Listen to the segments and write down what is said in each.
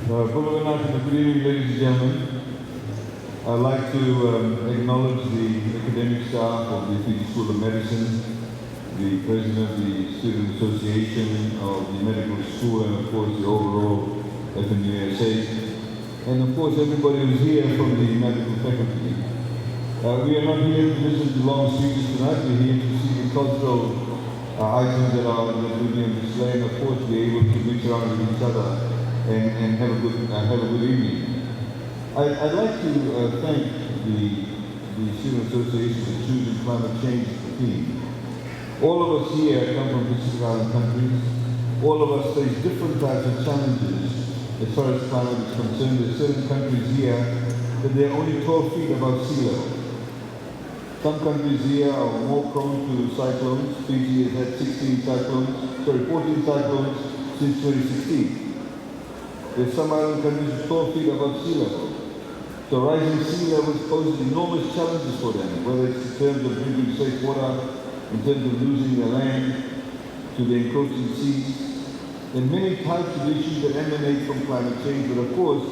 Good evening, ladies and gentlemen. I'd like to acknowledge the academic staff of the Fiji School of Medicine, the President of the Student Association of the Medical School, and of course the overall FNUSA, and of course everybody who's here from the medical faculty. We are not here to listen to long speeches tonight. We're here to see the cultural items that will be on display, and of course be able to mix around with each other and have a good evening. I'd like to thank the Student Association for choosing climate change as the theme. All of us here come from Pacific Island countries. All of us face different types of challenges as far as climate is concerned. There are certain countries here that they're only 12 feet above sea level. Some countries here are more prone to cyclones. Fiji has had 14 cyclones since 2016. There's some island countries 12 feet above sea level. So rising sea levels poses enormous challenges for them, whether it's in terms of drinking safe water, in terms of losing their land to the encroaching seas, and many types of issues that emanate from climate change. But of course,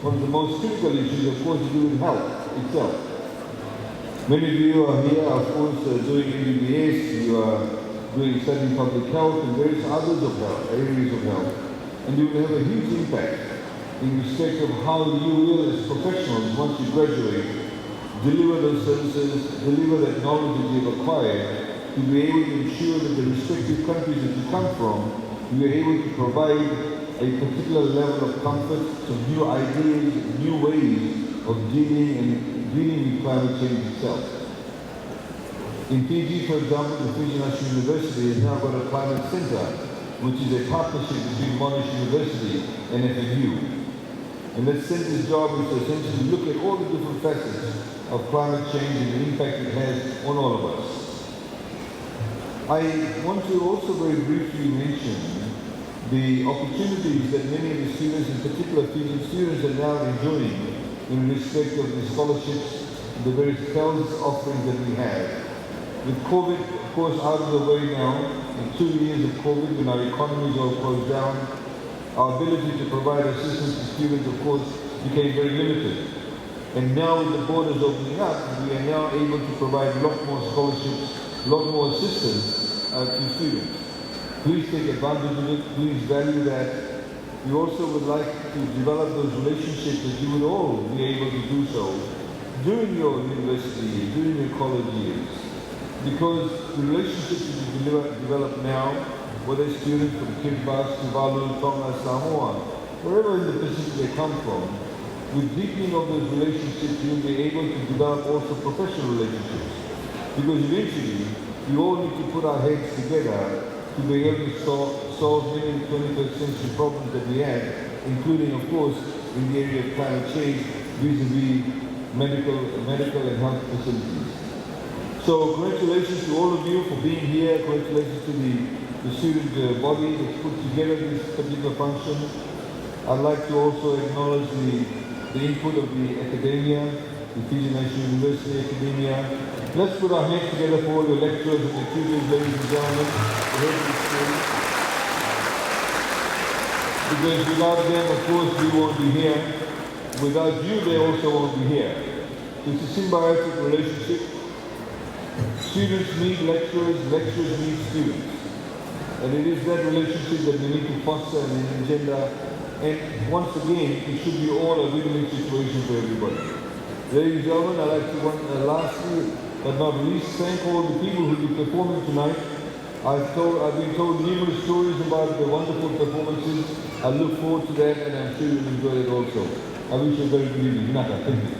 one of the most critical issues, of course, is to do with health itself. Many of you are here, of course, doing MBBS, you are studying public health and various others of health, areas of health. And you will have a huge impact in respect of how you will, as professionals, once you graduate, deliver those services, deliver that knowledge that you've acquired, to be able to ensure that the respective countries that you come from, you are able to provide a particular level of comfort, some new ideas, new ways of dealing with climate change itself. In Fiji, for example, the Fijian Attorney-General has now got a climate center, which is a partnership between Monash University and FNU. And that center's job is to essentially look at all the different facets of climate change and the impact it has on all of us. I want to also very briefly mention the opportunities that many of the students, in particular Fijian students, are now enjoying in respect of the scholarships, the various health offerings that we have. With COVID, of course, out of the way now, in 2 years of COVID, when our economies all closed down, our ability to provide assistance to students, of course, became very limited. And now with the borders opening up, we are now able to provide a lot more scholarships, a lot more assistance to students. Please take advantage of it, please value that. We also would like to develop those relationships that you would all be able to do so during your university years, during your college years. Because the relationships that you develop now, whether students from Kiribati, Tuvalu, Tonga, Samoa, wherever in the Pacific they come from, with deepening of those relationships, you'll be able to develop also professional relationships. Because eventually, we all need to put our heads together to be able to solve many 21st century problems that we have, including, of course, in the area of climate change, vis-a-vis medical and health facilities. So congratulations to all of you for being here. Congratulations to the student body that's put together this particular function. I'd like to also acknowledge the input of the academia, the Fijian Attorney-General academia. Let's put our hands together for all the lecturers and the tutors, ladies and gentlemen, the head of the school. Because without them, of course, we won't be here. Without you, they also won't be here. It's a symbiotic relationship. Students need lecturers, lecturers need students. And it is that relationship that we need to foster and engender. And once again, it should be all a win-win situation for everybody. Ladies and gentlemen, I'd like to lastly, but not least, thank all the people who will be performing tonight. I've been told numerous stories about the wonderful performances. I look forward to that, and I'm sure you'll enjoy it also. I wish you a very good evening. Naka, thank you.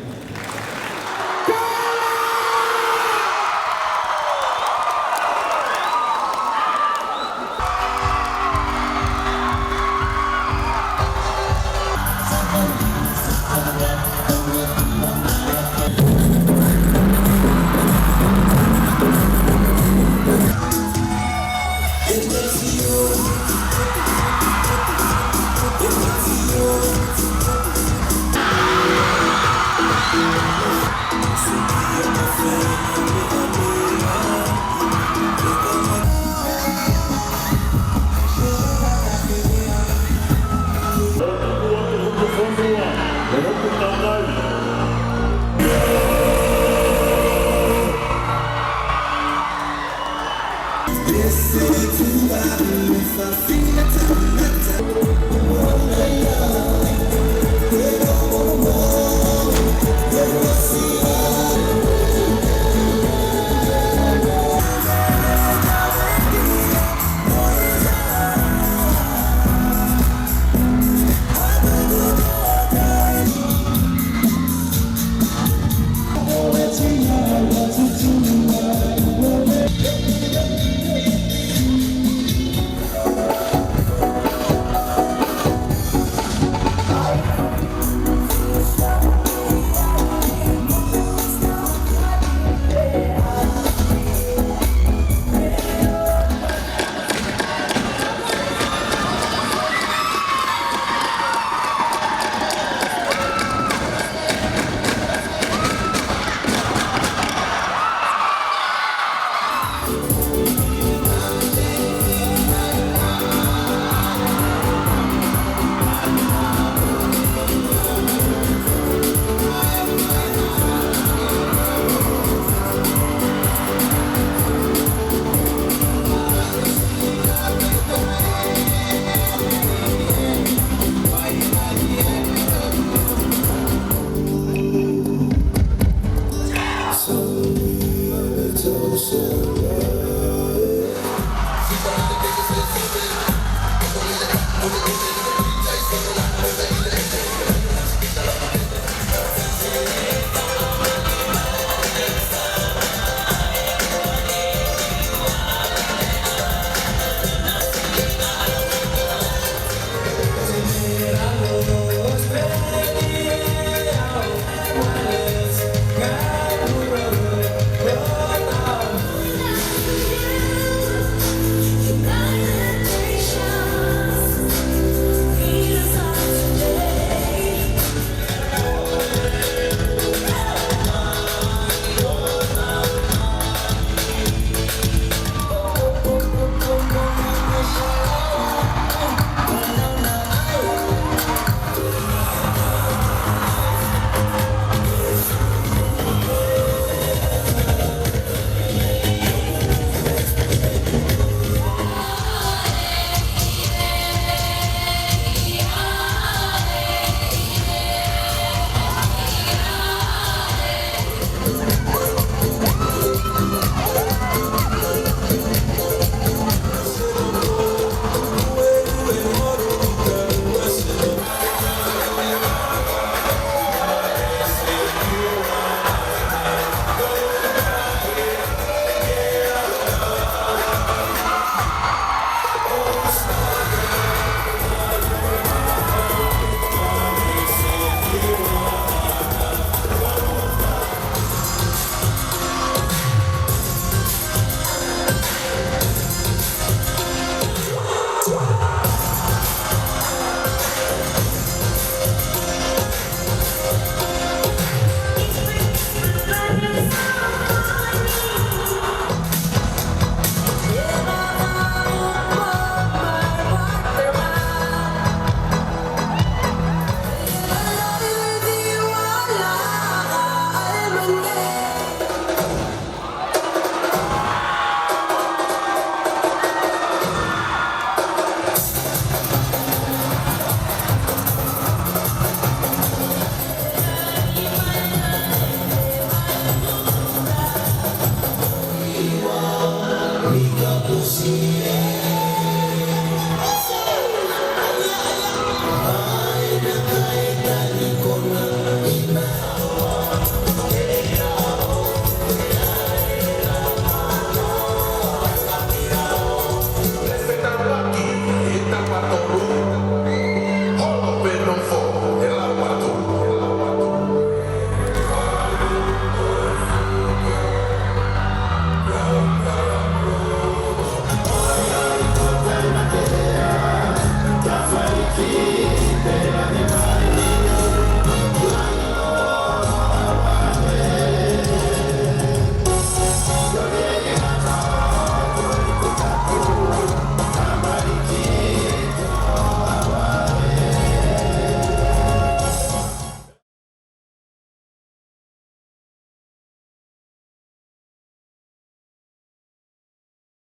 It's a signature.